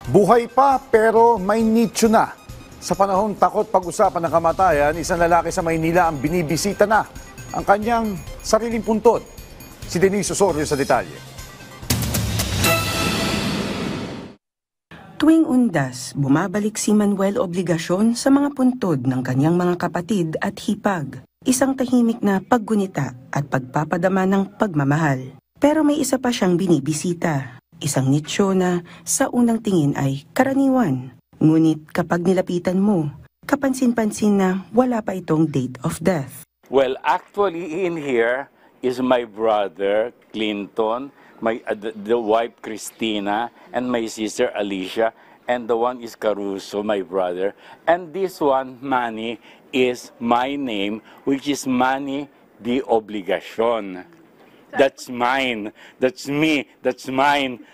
Buhay pa pero may nicho na. Sa panahon takot pag-usapan ng kamatayan, isang lalaki sa Maynila ang binibisita na ang kanyang sariling puntod. Si Denise Osorio sa detalye. Tuwing undas, bumabalik si Manuel Obligacion sa mga puntod ng kanyang mga kapatid at hipag. Isang tahimik na paggunita at pagpapadama ng pagmamahal. Pero may isa pa siyang binibisita. Isang nicho na sa unang tingin ay karaniwan. Ngunit kapag nilapitan mo, kapansin-pansin na wala pa itong date of death. Well, actually in here is my brother Clinton, the wife Christina, and my sister Alicia, and the one is Caruso, my brother. And this one, Manny, is my name, which is Manny de Obligacion. That's mine. That's me. That's mine.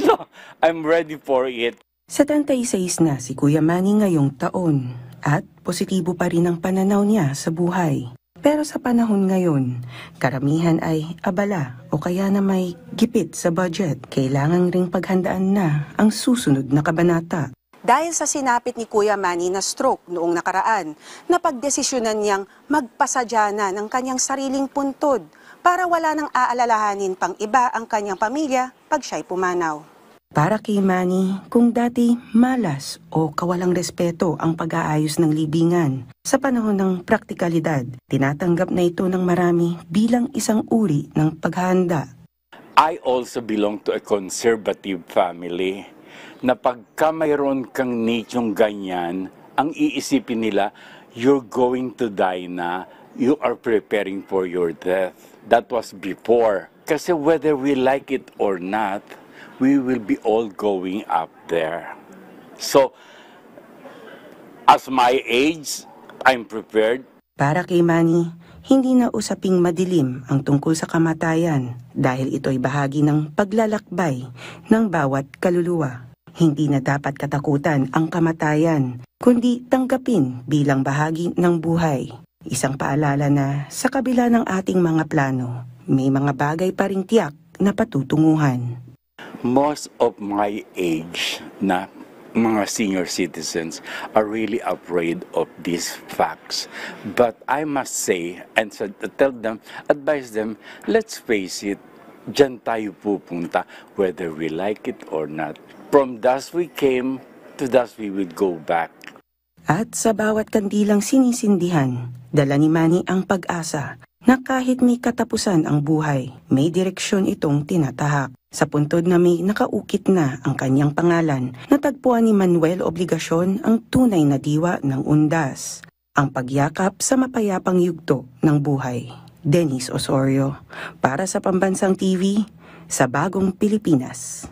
So, I'm ready for it. 76 na si Kuya Manny ngayong taon at positibo pa rin ang pananaw niya sa buhay. Pero sa panahon ngayon, karamihan ay abala o kaya na may gipit sa budget. Kailangan ring paghandaan na ang susunod na kabanata. Dahil sa sinapit ni Kuya Manny na stroke noong nakaraan, napagdesisyonan niyang magpasadya na ng kanyang sariling puntod para wala nang aalalahanin pang iba ang kanyang pamilya pag siya'y pumanaw. Para kay Manny, kung dati malas o kawalang respeto ang pag-aayos ng libingan, sa panahon ng praktikalidad, tinatanggap na ito ng marami bilang isang uri ng paghahanda. I also belong to a conservative family na pagka mayroon kang nichong ganyan, ang iisipin nila, you're going to die na, you are preparing for your death. That was before. Kasi whether we like it or not, we will be all going up there. So, as my age, I'm prepared. Para kay Manny, hindi na usaping madilim ang tungkol sa kamatayan dahil ito'y bahagi ng paglalakbay ng bawat kaluluwa. Hindi na dapat katakutan ang kamatayan, kundi tanggapin bilang bahagi ng buhay. Isang paalala na sa kabila ng ating mga plano, may mga bagay pa ring tiyak na patutunguhan. Most of my age na mga senior citizens are really afraid of these facts. But I must say, and so tell them, advise them, let's face it, dyan tayo pupunta whether we like it or not. From dust we came, to dust we will go back. At sa bawat kandilang sinisindihan, dala ni Manny ang pag-asa na kahit may katapusan ang buhay, may direksyon itong tinatahak. Sa puntod na may nakaukit na ang kanyang pangalan, natagpuan ni Manuel Obligacion ang tunay na diwa ng undas. Ang pagyakap sa mapayapang yugto ng buhay. Denise Osorio, para sa Pambansang TV, sa Bagong Pilipinas.